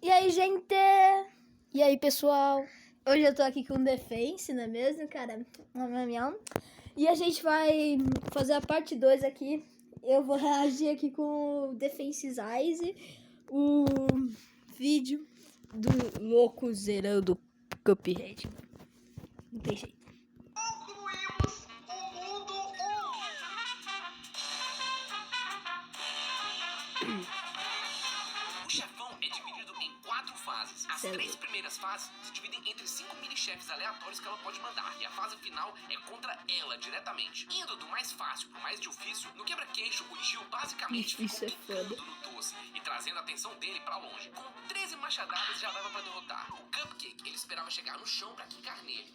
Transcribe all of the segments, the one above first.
E aí, gente? E aí, pessoal? Hoje eu tô aqui com o Defense, não é mesmo, cara? E a gente vai fazer a parte 2 aqui. Eu vou reagir aqui com o Defense's Eyes, o vídeo do louco zerando Cuphead. Não tem jeito. Concluímos o mundo 1. O chefão é dividido em 4 fases. As 3 primeiras fases se dividem entre 5 mini-chefes aleatórios que ela pode mandar. E a fase final é contra ela, diretamente. Indo do mais fácil pro mais difícil, no quebra-queixo, o Jill basicamente ficou quicando no doce e trazendo a atenção dele pra longe. Com 13 machadadas já dava pra derrotar. O Cupcake, ele esperava chegar no chão pra quicar nele.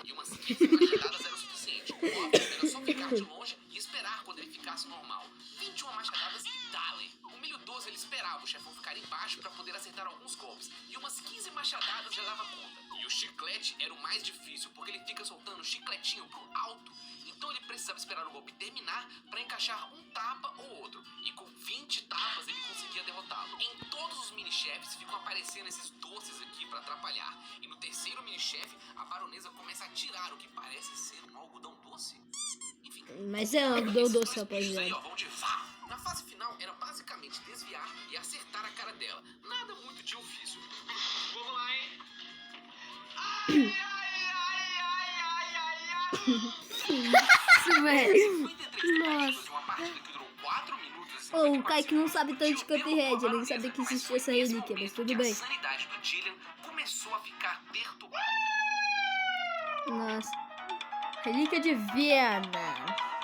E umas 15 machadadas era o suficiente. O óbvio era só ficar de longe e esperar quando ele ficasse normal. 21 machadadas e dale. O milho 12 ele esperava o chefão ficar embaixo pra poder acertar alguns golpes. E umas 15 machadadas já dava conta. E o chiclete era o mais difícil, porque ele fica soltando chicletinho pro alto. Então ele precisava esperar o golpe terminar pra encaixar um tapa ou outro. E com 20 tapas ele conseguia derrotá-lo. Em todos os mini-chefes ficam aparecendo esses doces aqui pra atrapalhar. E no terceiro mini-chefe, a baronesa começa a tirar o que parece ser um algodão doce. Enfim. Mas é um algodão doce, rapaziada. Aí, ó, vão de vá. Na fase final era basicamente desviar e acertar a cara dela. Nada muito difícil. Vamos lá, hein? Ai, ai, ai, ai, ai, ai, ai. Velho. 53 tentativas de uma partida que durou 4 minutos e Ô, o 54 Kaique não segundos, sabe tanto de Jill derrotou Cuphead, a ele não baronesa, sabia que mas existia foi essa nesse relíquia, mas momento tudo que bem. A sanidade do Gillian começou a ficar perturbada. Nossa. Relíquia divina.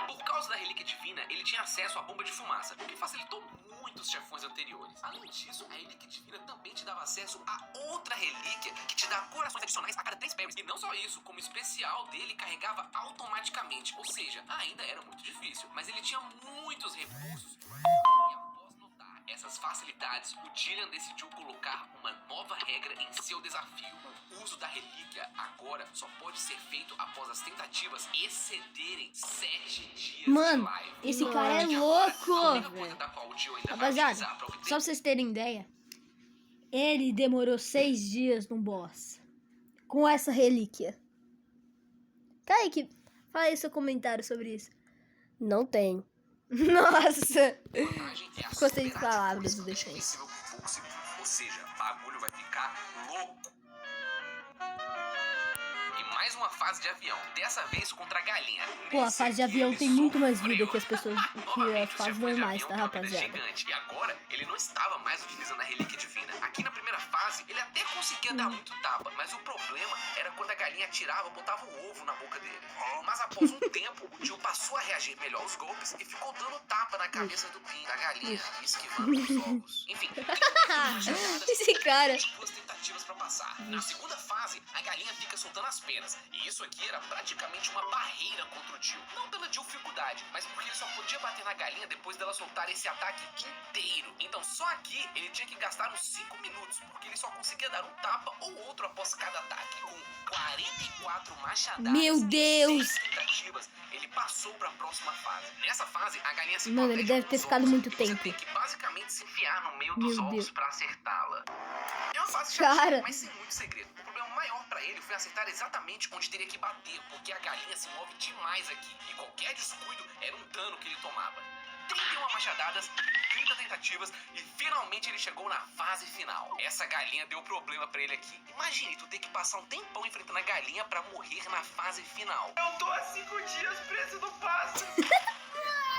Por causa da relíquia divina, ele tinha acesso à bomba de fumaça, o que facilitou muito os chefões anteriores. Além disso, a relíquia divina também te dava acesso a outra relíquia que te dá corações adicionais a cada 3 parries. E não só isso, como o especial dele carregava automaticamente, ou seja, ainda era muito difícil, mas ele tinha muitos recursos. E após notar essas facilidades, o Gillian decidiu colocar uma nova regra em seu desafio. O uso da relíquia agora só pode ser feito após as tentativas excederem 7 dias Mano, de live. esse cara é E agora, louco. a única coisa da qual o Jill ainda vai Rapaziada, utilizar pra obter só pra vocês terem ideia, ele demorou 6 dias no boss com essa relíquia. Kaique, fala aí seu comentário sobre isso. Não tem. Nossa! vantagem é a Ficou sem superar palavras de o força Defense. invencível com fogo seguro. Ou seja, o bagulho vai ficar louco. E mais uma fase de avião, dessa vez contra a galinha. Pô, a Nesse fase de aqui avião ele tem muito mais sofreu. vida que as pessoas que Novamente, as os fases chefões de normais, avião tá, têm uma vida rapaziada? gigante. E agora, ele não estava mais utilizando a relíquia divina. Aqui na primeira fase, ele até conseguia dar muito tapa, mas o problema era quando a galinha atirava, botava o ovo na boca dele. Mas após um tempo, o tio passou a reagir melhor aos golpes e ficou dando tapa na cabeça do pin da galinha, e esquivando os ovos. Enfim, Esse cara. 2 tentativas pra passar. Na segunda fase, a galinha fica soltando as penas. E isso aqui era praticamente uma barreira contra o Jill. Não pela dificuldade, mas porque ele só podia bater na galinha depois dela soltar esse ataque inteiro. Então só aqui ele tinha que gastar uns 5 minutos, porque ele só conseguia dar um tapa ou outro após cada ataque. Com 44 machadadas Meu Deus! e 6 tentativas, ele passou pra próxima fase. Nessa fase, a galinha se Mano, ele protege deve com ter os ficado ovos, muito e você tempo. tem que basicamente se enfiar no meio Meu dos ovos Deus. pra acertá-la. É uma fase Cara. chatinha, mas sem muito segredo. O problema maior pra ele foi acertar exatamente onde teria que bater, porque a galinha se move demais aqui, e qualquer descuido era um dano que ele tomava. 31 machadadas, 30 tentativas e finalmente ele chegou na fase final. Essa galinha deu problema pra ele aqui. Imagine tu ter que passar um tempão enfrentando a galinha pra morrer na fase final. Eu tô há 5 dias preso no passo.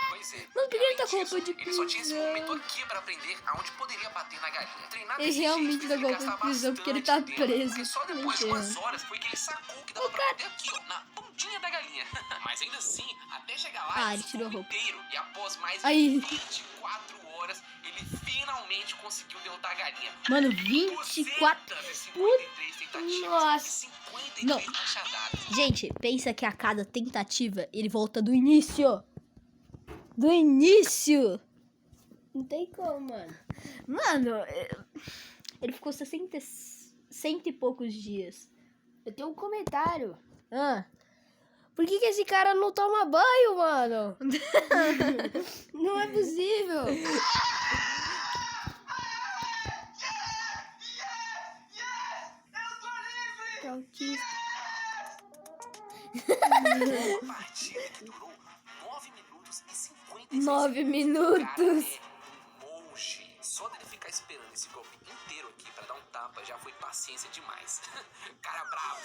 Pois é. Mas por que ele tá com Além roupa de disso, ele só tinha esse prisão? momento aqui pra aprender aonde poderia bater na galinha. Treinar Ele desse realmente jeito tá fez com ele roupa de gastar prisão porque ele tá bastante tempo, preso. Porque só depois de Mentira. umas horas foi que ele sacou que dava pra bater aqui, ó, na pontinha da galinha. Mas ainda assim, até chegar lá, Ah, ele tirou a roupa. inteiro. E após mais Aí. de 24 horas, ele finalmente conseguiu derrotar a galinha. Mano, 24. 253 tentativas Nossa. e 53 Não. machadadas. Gente, pensa que a cada tentativa ele volta do início. Do início. Não tem como, mano. Mano, ele ficou 100 e poucos dias. Eu tenho um comentário. Ah. Por que esse cara não toma banho, mano? Não é possível. Autista. Uma partida que durou 9 minutos e 56 9 segundos. minutos. O cara é um monge. Só dele ficar esperando esse golpe inteiro aqui pra dar um tapa já foi paciência demais. Cara bravo.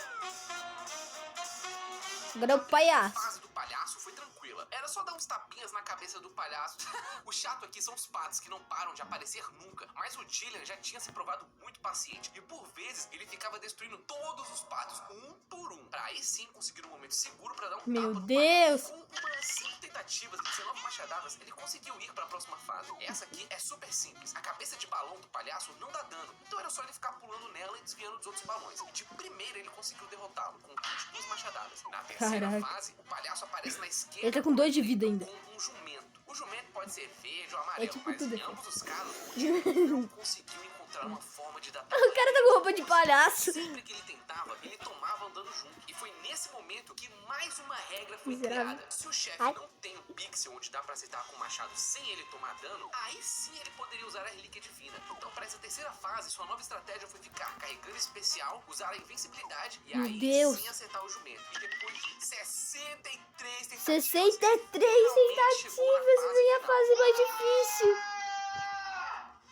Agora é o palhaço. A fase do palhaço foi tranquila. Era só dar uns tapinhas na cabeça do palhaço. O chato aqui são os patos que não param de aparecer nunca. Mas o Dylan já tinha se provado muito paciente e por vezes ele ficava destruindo todos os patos um por um. Pra aí sim conseguir um momento seguro pra dar um Meu tapa no Deus. palhaço. Com umas 5 tentativas e 19 machadadas, ele conseguiu ir pra próxima fase. Essa aqui é super simples. A cabeça de balão do palhaço não dá dano. Então era só ele ficar pulando nela e desviando dos outros balões. E de primeira ele conseguiu derrotá-lo com 22 machadadas. Na terceira Caraca. fase, o palhaço aparece na esquerda. Ele tá com 2 de vida ainda. Com um jumento. O jumento pode ser verde ou amarelo, tipo mas tudo, em ambos os casos, o Dylan não conseguiu encontrar uma forma de dar O cara tá com roupa de palhaço. Sempre que ele tentava, ele tomava andando junto. E foi nesse momento que mais uma regra foi Miserável. criada. Se o chefe Ai. não tem um pixel onde dá pra acertar com o machado sem ele tomar dano, aí sim ele poderia usar a relíquia divina. Então, pra essa terceira fase, sua nova estratégia foi ficar carregando especial, usar a invencibilidade e Meu aí Deus. sim acertar o jumento. E depois de 63 tentativas, 63 tentativas, minha fase mais difícil.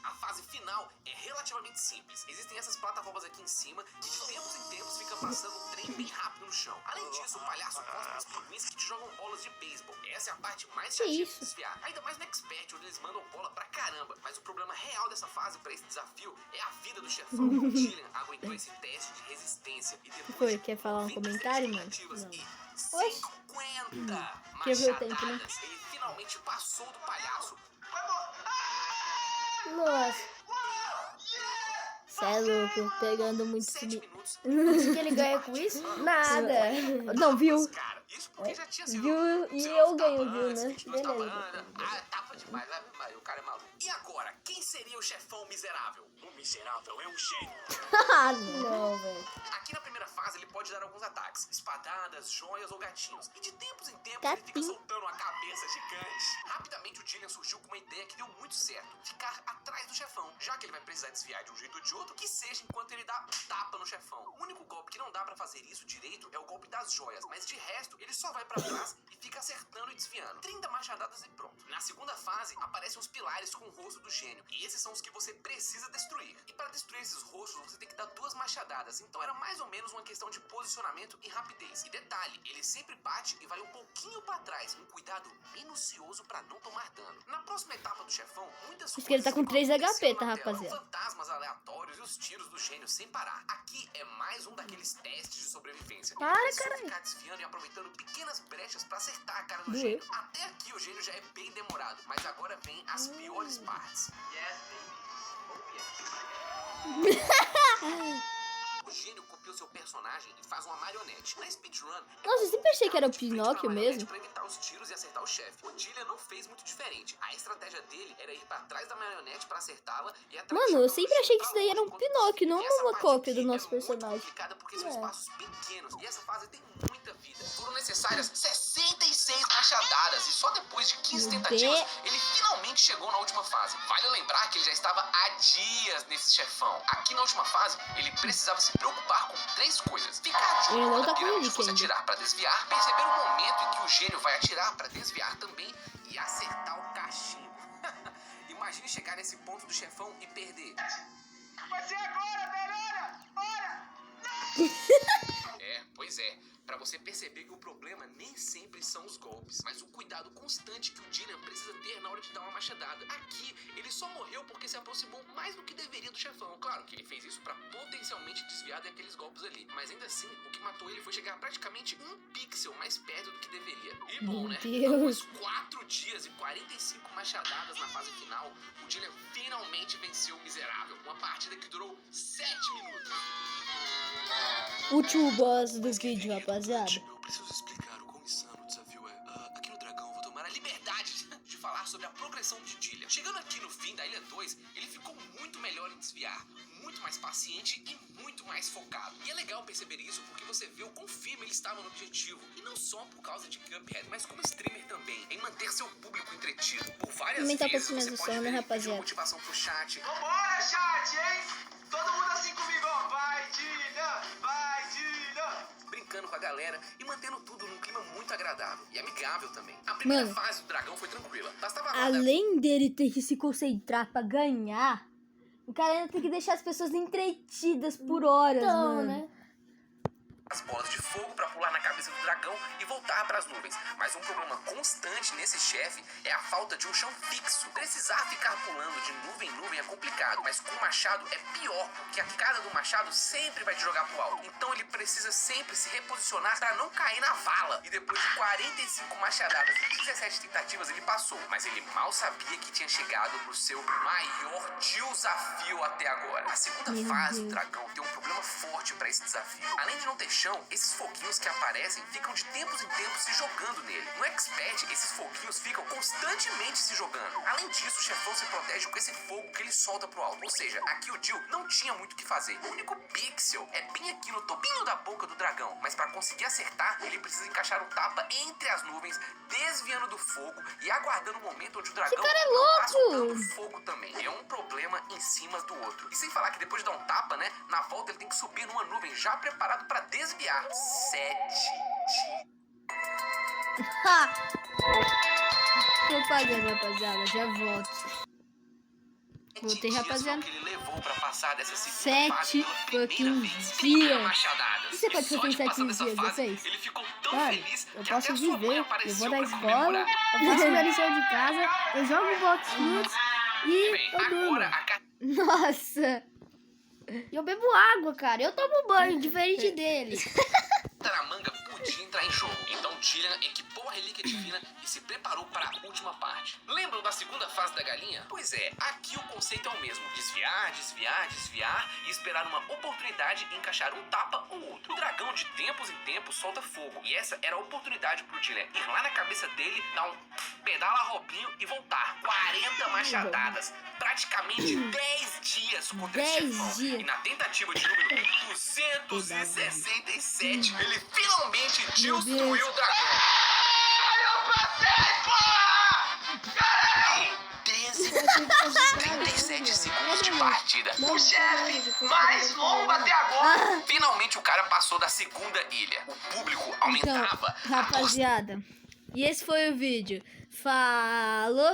a fase final é relativamente simples. Existem essas plataformas aqui em cima e de tempos em tempos fica passando um trem bem rápido no chão. Além disso, o palhaço cospe os pinguins que te jogam bolas de beisebol. Essa é a parte mais chatinha de isso? desviar. Ainda mais no Expert, onde eles mandam bola pra caramba. Mas o problema real dessa fase pra esse desafio é a vida do chefão. O Dylan aguentou esse teste de resistência e depois Foi? de Quer falar um 96 comentário, mano? tentativas Não. e Oxe. 50 Quer ver o tempo, né? machadadas, ele finalmente passou do palhaço. Nossa. Cê é louco, pegando muito 7 fini- minutos. O que ele ganha com isso? Nada. Não, viu? Cara, isso porque já tinha sido. Viu? E sei lá, eu uns ganho, tapas viu, antes, né? 22 Beleza. tapas antes. Ah, tapa demais, né? Mas o cara é maluco. E agora, quem seria o chefão miserável? O miserável é um gênio. Ah, não. Não, velho. Aqui na primeira fase ele pode dar alguns ataques: espadadas, joias ou gatinhos. E de tempos em tempos ele fica Gatinho. soltando uma cabeça gigante. Rapidamente o Dylan surgiu com uma ideia que deu muito certo: ficar atrás do chefão. Já que ele vai precisar desviar de um jeito ou de outro, que seja enquanto ele dá tapa no chefão. O único golpe que não dá pra fazer isso direito é o golpe das joias, mas de resto ele só vai pra trás e fica acertando e desviando. 30 machadadas e pronto. Na segunda fase aparecem os pilares com o rosto do gênio, e esses são os que você precisa destruir. E para destruir esses rostos você tem que dar 2 machadadas, então era mais ou menos uma questão de posicionamento e rapidez. E detalhe, ele sempre bate e vai um pouquinho pra trás, um cuidado minucioso pra não tomar dano. Na próxima etapa do chefão, muitas Isso que ele tá com 3 HP, tá, aconteceram na tela. rapaziada? Fantasmas aleatórios e os tiros do gênio sem parar. Aqui é mais um daqueles testes de sobrevivência. Para, Ele precisa caralho. ficar desviando e aproveitando pequenas brechas pra acertar a cara do Doeu. gênio. Até aqui o gênio já é bem demorado, mas agora vem as piores partes. O gênio copia o seu personagem e faz uma marionete. Na speedrun, Nossa, eu sempre achei que era o de frente Pinóquio pra marionete mesmo. Pra evitar os tiros e acertar o chefe. O Dylan não fez muito diferente. A estratégia dele era ir pra trás da marionete pra acertá-la e atrair Mano, o eu sempre achei que isso pra daí era um longe. Pinóquio, não E essa uma parte cópia aqui do nosso é muito personagem. complicada porque são É. espaços pequenos e essa fase tem muita vida. Foram necessárias 66 machadadas e só depois de 15 Meu tentativas Deus. ele finalmente chegou na última fase. Vale lembrar que ele já estava há dias nesse chefão. Aqui na última fase, ele precisava se preocupar com 3 coisas: ficar de Ele olho não quando tá a com pirâmide relíquia fosse ainda. atirar pra desviar, perceber o momento em que o gênio vai atirar pra desviar também e acertar o cachimbo. Imagine chegar nesse ponto do chefão e perder. Vai ser agora, velho! Olha! É, pois é. Pra você perceber que o problema nem sempre são os golpes, mas o cuidado constante que o Dylan precisa ter na hora de dar uma machadada. Aqui, ele só morreu porque se aproximou mais do que deveria do chefão. Claro que ele fez isso pra potencialmente desviar daqueles golpes ali, mas ainda assim, o que matou ele foi chegar praticamente 1 pixel mais perto do que deveria. E bom, Meu né? Deus. Após 4 dias e 45 machadadas na fase final, o Dylan finalmente venceu o miserável. Uma partida que durou 7 minutos. Último boss do vídeo, rapaziada. Eu preciso explicar o quão insano o desafio é. Aqui no Dragão, vou tomar a liberdade de falar sobre a progressão de Dylan. Chegando aqui no fim da Ilha 2, ele ficou muito melhor em desviar, muito mais paciente e muito mais focado. E é legal perceber isso porque você vê o quão firme ele estava no objetivo. E não só por causa de Cuphead, mas como streamer também, em manter seu público entretido. Por várias Aumentar um vezes pouquinho você mais o pode som, né, ver ele pedindo rapaziada? motivação pro chat. Vambora, chat, hein? Todo mundo assim comigo, ó. Vai, Dylan! Vai, Dylan! a galera e mantendo tudo num clima muito agradável e amigável também. A primeira Mano, fase do dragão foi tranquila. Bastava rodar além dele ter que se concentrar pra ganhar, o cara ainda tem que deixar as pessoas entretidas por horas, Então, mano. né? as bolas de fogo pra pular na cabeça do dragão e voltar pras nuvens. Mas um problema constante nesse chefe é a falta de um chão fixo. Precisar ficar pulando de nuvem em nuvem é complicado, mas com o machado é pior, porque a queda do machado sempre vai te jogar pro alto. Então ele precisa sempre se reposicionar pra não cair na vala. E depois de 45 machadadas e 17 tentativas ele passou, mas ele mal sabia que tinha chegado pro seu maior desafio até agora. A segunda fase do dragão tem um problema forte pra esse desafio. Além de não ter chão, esses foguinhos que aparecem ficam de tempos em tempos se jogando nele. No Expert, esses foguinhos ficam constantemente se jogando. Além disso, o chefão se protege com esse fogo que ele solta pro alto. Ou seja, aqui o Jill não tinha muito o que fazer. O único pixel é bem aqui no topinho da boca do dragão. Mas para conseguir acertar, ele precisa encaixar um tapa entre as nuvens, desviando do fogo e aguardando o momento onde o dragão cara é não tá louco! soltando fogo também. É um problema em cima do outro. E sem falar que depois de dar um tapa, né, na volta ele tem que subir numa nuvem já preparado para desviar. 7 Propaganda, rapaziada, já volto. Voltei, dias rapaziada. que ele levou pra passar dessa segunda 7 fase pela primeira fucking vez. 30 dias. machadadas. O que você pode E só fazer em de 7 passar dessa dias, fase, vocês? ele ficou tão Cara, feliz eu que posso até sua mãe viver, eu apareceu vou na pra escola, comemorar. eu faço minha lição de casa, eu jogo Box Fruits e Bem, eu durmo. agora a Nossa. E eu bebo água, cara. Eu tomo banho, diferente dele. Taramanga podia entrar em jogo. Então Jillian equipou a relíquia divina e se preparou para a última parte. Lembram da segunda fase da galinha? Pois é, aqui o conceito é o mesmo. Desviar, desviar, desviar e esperar uma oportunidade e encaixar um tapa ou outro. O dragão de tempos em tempos solta fogo. E essa era a oportunidade pro Jillian ir lá na cabeça dele, dar um pedala Robinho e voltar. 40 machadadas. Praticamente 10 dias contra esse 10 chefão. dias. E na tentativa de número 267, ele finalmente destruiu o dragão. Eu passei, porra! Caralho! 37 segundos de partida. O chefe mais longo até agora. Finalmente o cara passou da segunda ilha. O público aumentava. Então, rapaziada, e esse foi o vídeo. Falou!